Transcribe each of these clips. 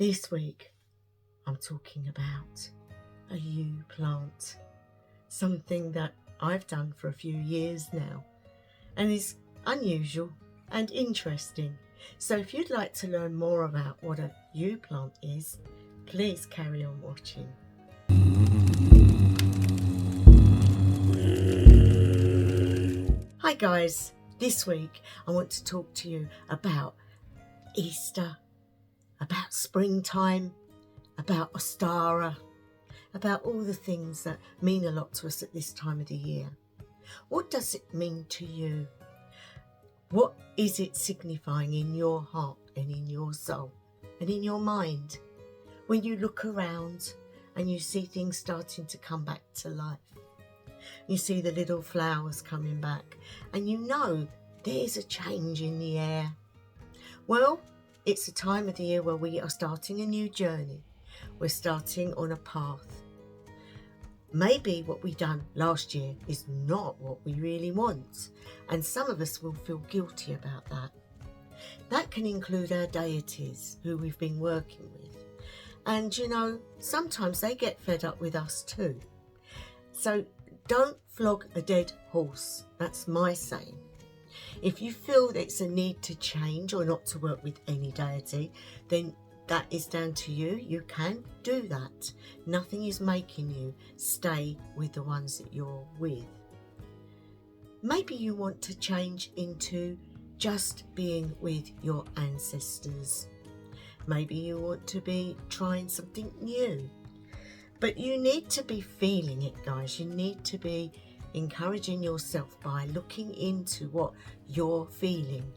This week I'm talking about a yew plant, something that I've done for a few years now and is unusual and interesting. So if you'd like to learn more about what a yew plant is, please carry on watching. Hi guys, this week I want to talk to you about Easter, about springtime, about Ostara, about all the things that mean a lot to us at this time of the year. What does it mean to you? What is it signifying in your heart and in your soul and in your mind when you look around and you see things starting to come back to life? You see the little flowers coming back and you know there's a change in the air. Well, it's a time of the year where we are starting a new journey. We're starting on a path. Maybe what we done last year is not what we really want, and some of us will feel guilty about that. That can include our deities who we've been working with. And you know, sometimes they get fed up with us too. So don't flog a dead horse, that's my saying. If you feel that it's a need to change or not to work with any deity, then that is down to you. You can do that. Nothing is making you stay with the ones that you're with. Maybe you want to change into just being with your ancestors. Maybe you want to be trying something new. But you need to be feeling it, guys. You need to be encouraging yourself by looking into what you're feeling.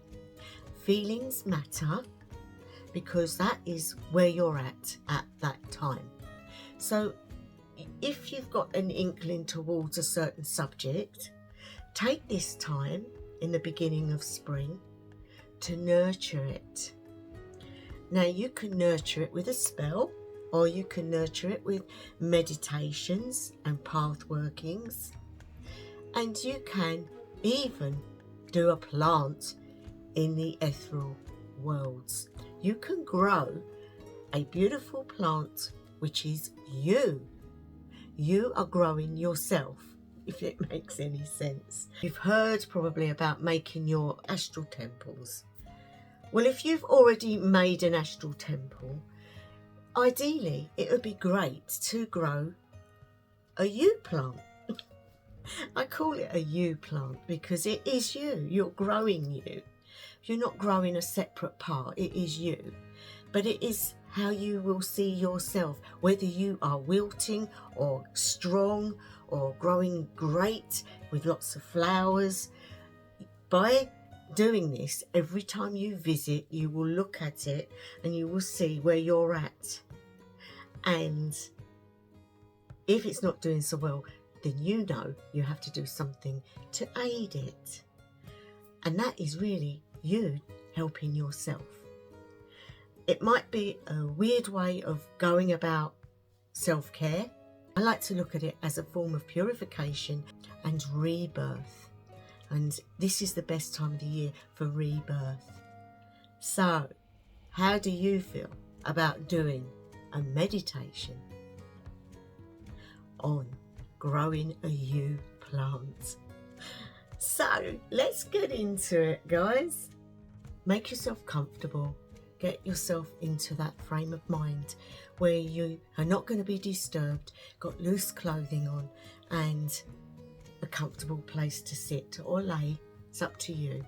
Feelings matter because that is where you're at that time. So if you've got an inkling towards a certain subject, take this time in the beginning of spring to nurture it. Now you can nurture it with a spell, or you can nurture it with meditations and path workings. And you can even do a plant in the ethereal worlds. You can grow a beautiful plant which is you. You are growing yourself, if it makes any sense. You've heard probably about making your astral temples. Well, if you've already made an astral temple, ideally it would be great to grow a yew plant. I call it a yew plant because it is you. You're growing you. You're not growing a separate part. It is you. But it is how you will see yourself, whether you are wilting or strong or growing great with lots of flowers. By doing this, every time you visit, you will look at it and you will see where you're at. And if it's not doing so well, then you know you have to do something to aid it. And that is really you helping yourself. It might be a weird way of going about self-care. I like to look at it as a form of purification and rebirth. And this is the best time of the year for rebirth. So, how do you feel about doing a meditation on growing a yew plant? So let's get into it, guys. Make yourself comfortable. Get yourself into that frame of mind where you are not going to be disturbed, got loose clothing on and a comfortable place to sit or lay. It's up to you.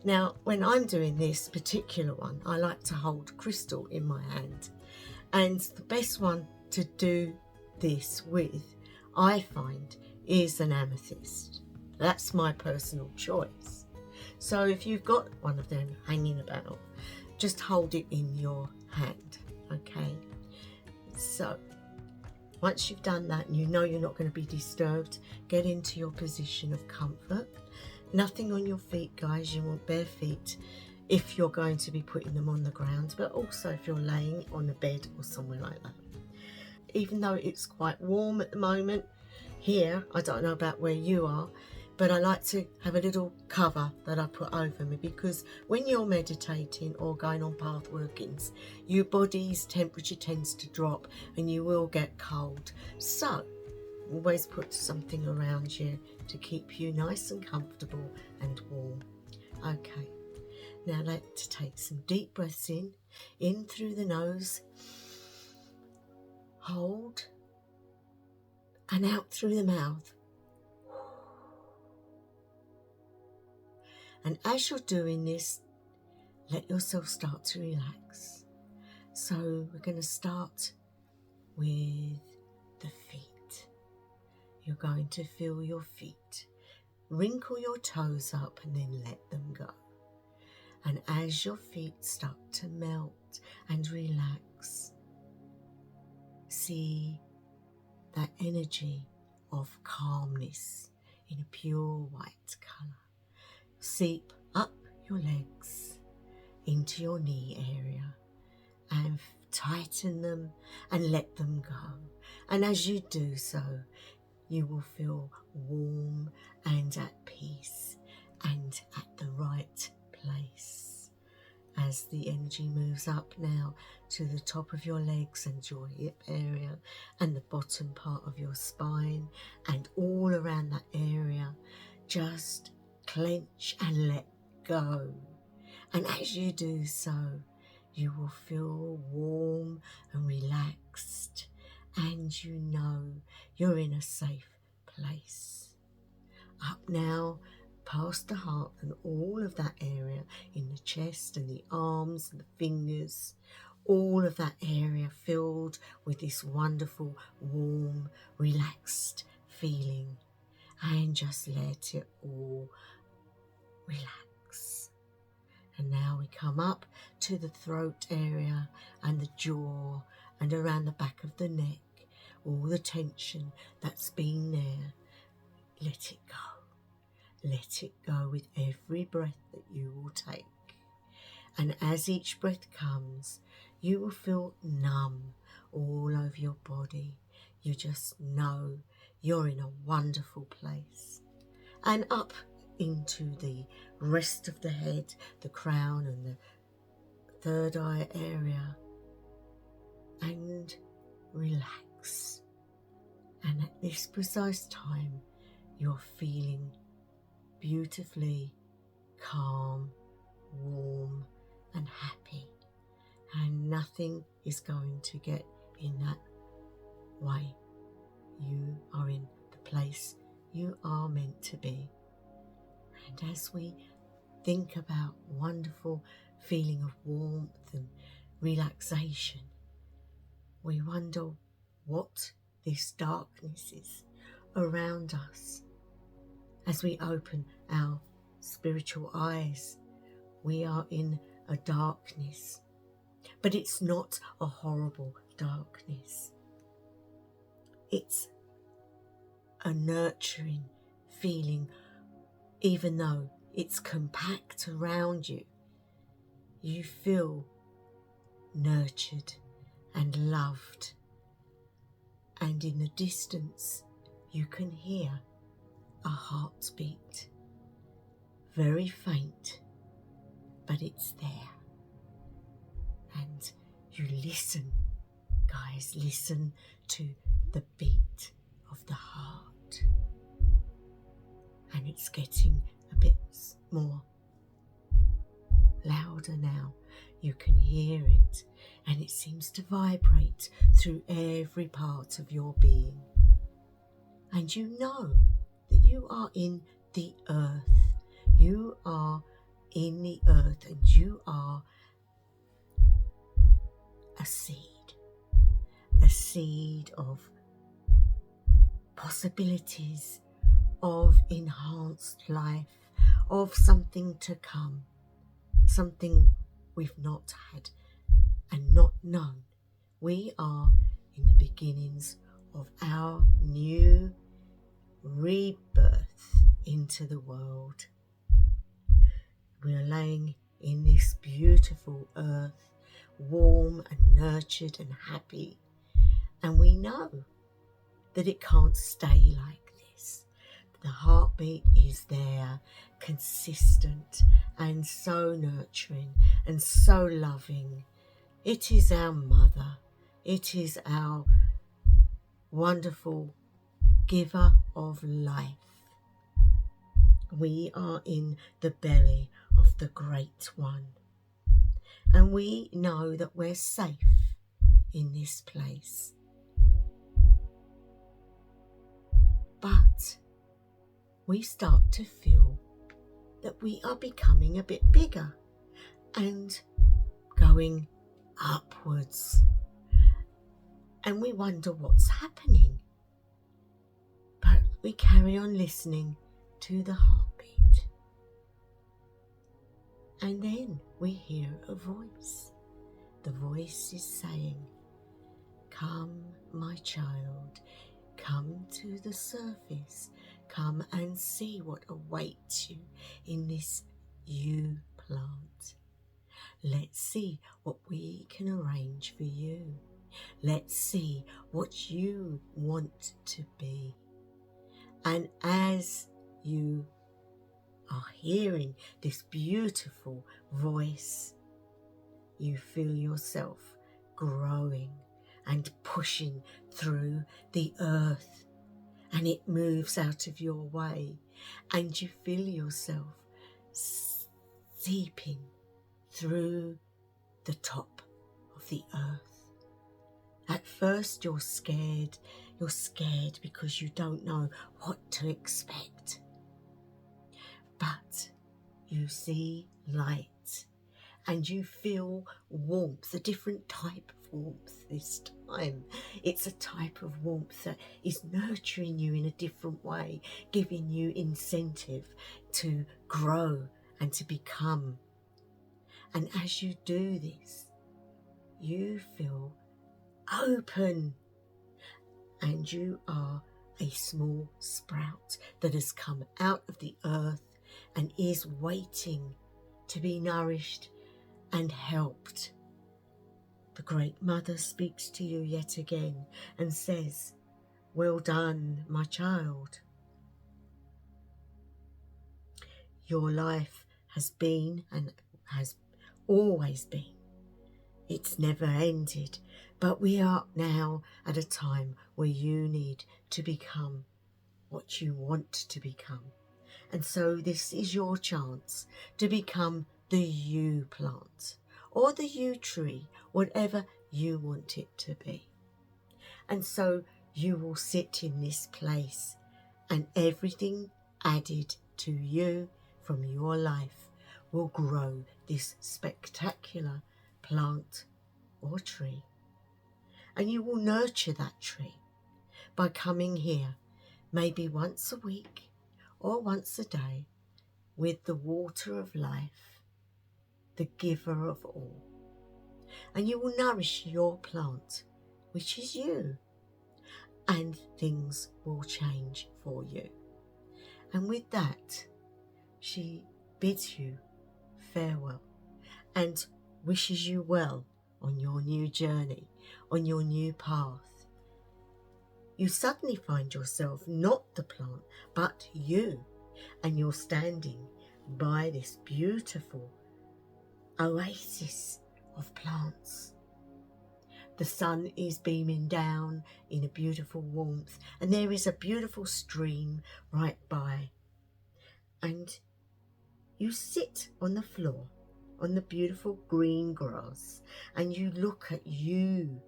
Now, when I'm doing this particular one, I like to hold crystal in my hand. And the best one to do this with, I find, is an amethyst. That's my personal choice. So if you've got one of them hanging about, just hold it in your hand, okay? So once you've done that and you know you're not going to be disturbed, get into your position of comfort. Nothing on your feet, guys. You want bare feet if you're going to be putting them on the ground, but also if you're laying on a bed or somewhere like that. Even though it's quite warm at the moment here, I don't know about where you are, but I like to have a little cover that I put over me, because when you're meditating or going on path workings, your body's temperature tends to drop and you will get cold. So always put something around you to keep you nice and comfortable and warm. Okay, now I'd like to take some deep breaths in through the nose, hold, and out through the mouth. And as you're doing this, let yourself start to relax. So we're going to start with the feet. You're going to feel your feet. Wrinkle your toes up and then let them go. And as your feet start to melt and relax, see that energy of calmness in a pure white colour seep up your legs into your knee area and tighten them and let them go. And as you do so, you will feel warm and at peace and at the right place. As the energy moves up now to the top of your legs and your hip area and the bottom part of your spine and all around that area, just clench and let go. And as you do so, you will feel warm and relaxed, and you know you're in a safe place. Up now, past the heart and all of that area in the chest and the arms and the fingers, all of that area filled with this wonderful, warm, relaxed feeling. And just let it all relax. And now we come up to the throat area and the jaw and around the back of the neck, all the tension that's been there. Let it go. Let it go with every breath that you will take. And as each breath comes, you will feel numb all over your body. You just know you're in a wonderful place. And up into the rest of the head, the crown and the third eye area, and relax. And at this precise time, you're feeling beautifully calm, warm and happy, and nothing is going to get in that way. You are in the place you are meant to be. And as we think about wonderful feeling of warmth and relaxation, we wonder what this darkness is around us. As we open our spiritual eyes, we are in a darkness, but it's not a horrible darkness. It's a nurturing feeling. Even though it's compact around you, you feel nurtured and loved. And in the distance, you can hear a heartbeat. Very faint, but it's there. And you listen, guys, listen to the beat of the heart. And it's getting a bit more louder now. You can hear it, and it seems to vibrate through every part of your being. And you know that you are in the earth. You are in the earth, and you are a seed of possibilities, of enhanced life, of something to come, something we've not had and not known. We are in the beginnings of our new rebirth into the world. We are laying in this beautiful earth, warm and nurtured and happy, and we know that it can't stay like this. The heartbeat is there, consistent and so nurturing and so loving. It is our mother. It is our wonderful giver of life. We are in the belly of the Great One, and we know that we're safe in this place. But we start to feel that we are becoming a bit bigger and going upwards, and we wonder what's happening. But we carry on listening to the heartbeat, and then we hear a voice. The voice is saying, "Come, my child, come to the surface. Come and see what awaits you in this you plant. Let's see what we can arrange for you. Let's see what you want to be." And as you are hearing this beautiful voice, you feel yourself growing and pushing through the earth, and it moves out of your way, and you feel yourself seeping through the top of the earth. At first you're scared because you don't know what to expect. But you see light and you feel warmth, a different type of warmth this time. It's a type of warmth that is nurturing you in a different way, giving you incentive to grow and to become. And as you do this, you feel open, and you are a small sprout that has come out of the earth and is waiting to be nourished and helped. The Great Mother speaks to you yet again and says, "Well done, my child. Your life has been and has always been. It's never ended, but we are now at a time where you need to become what you want to become. And so this is your chance to become the you plant or the you tree, whatever you want it to be. And so you will sit in this place, and everything added to you from your life will grow this spectacular plant or tree. And you will nurture that tree by coming here maybe once a week or once a day with the water of life, the giver of all. And you will nourish your plant, which is you, and things will change for you. And with that, she bids you farewell and wishes you well on your new journey, on your new path. You suddenly find yourself not the plant, but you, and you're standing by this beautiful oasis of plants. The sun is beaming down in a beautiful warmth, and there is a beautiful stream right by. And you sit on the floor, on the beautiful green grass, and you look at you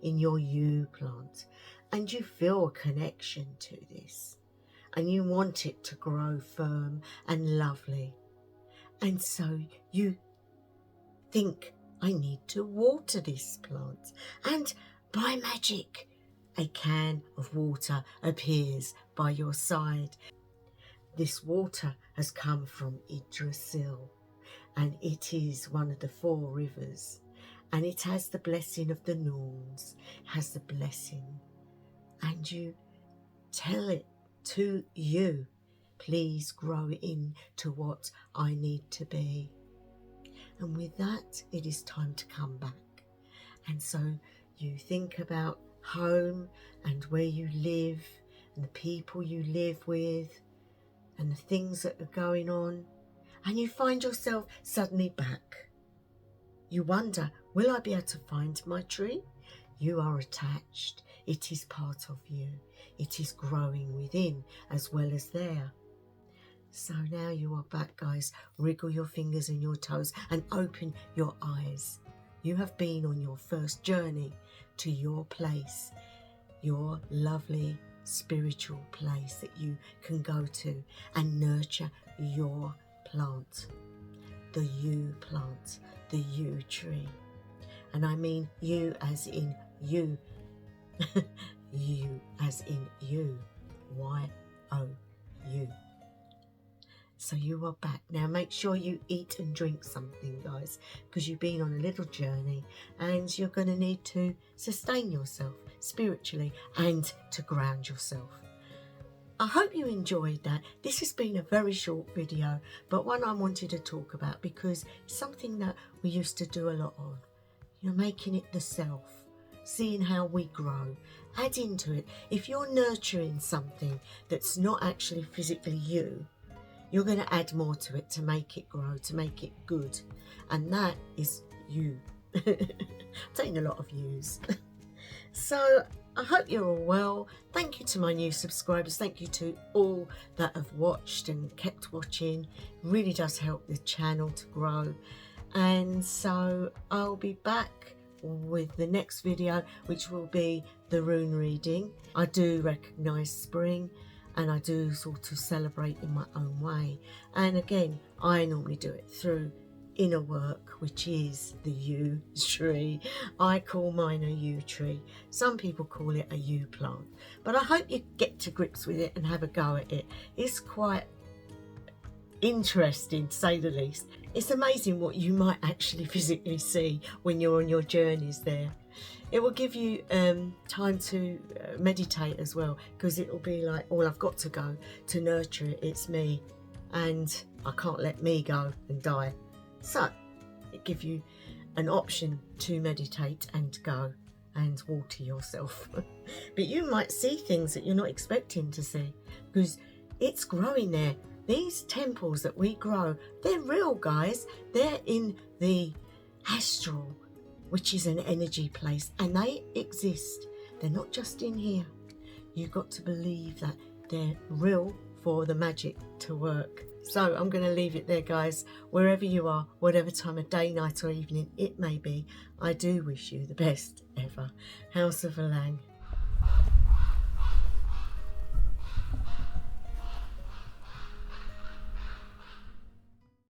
in your you plant, and you feel a connection to this, and you want it to grow firm and lovely. And so you think, I need to water this plant, and by magic a can of water appears by your side. This water has come from Yggdrasil, and it is one of the 4 rivers, and it has the blessing of the Norns, has the blessing, and you tell it to you, please grow into what I need to be. And with that, it is time to come back. And so you think about home and where you live and the people you live with, and the things that are going on, and you find yourself suddenly back. You wonder, will I be able to find my tree? You are attached. It is part of you. It is growing within as well as there. So now you are back, guys. Wriggle your fingers and your toes and open your eyes. You have been on your first journey to your place, your lovely spiritual place that you can go to and nurture your plant, the you plant, the you tree. And I mean you as in you, you as in you, Y-O-U. So you are back. Now make sure you eat and drink something, guys, because you've been on a little journey and you're going to need to sustain yourself spiritually and to ground yourself. I hope you enjoyed that. This has been a very short video, but one I wanted to talk about because it's something that we used to do a lot of. You're making it the self, seeing how we grow. Add into it. If you're nurturing something that's not actually physically you, you're going to add more to it to make it grow, to make it good. And that is you. I'm taking a lot of yous. So I hope you're all well. Thank you to my new subscribers. Thank you to all that have watched and kept watching. It really does help the channel to grow. And so I'll be back with the next video, which will be the rune reading. I do recognise spring, and I do sort of celebrate in my own way. And again, I normally do it through inner work, which is the yew tree. I call mine a yew tree. Some people call it a yew plant. But I hope you get to grips with it and have a go at it. It's quite interesting, to say the least. It's amazing what you might actually physically see when you're on your journeys there. It will give you time to meditate as well, because it will be like, oh, I've got to go to nurture it. It's me, and I can't let me go and die. So it gives you an option to meditate and go and water yourself. But you might see things that you're not expecting to see, because it's growing there. These temples that we grow, they're real, guys. They're in the astral, which is an energy place, and they exist. They're not just in here. You've got to believe that they're real for the magic to work. So I'm going to leave it there, guys. Wherever you are, whatever time of day, night or evening it may be, I do wish you the best ever. House of Alang.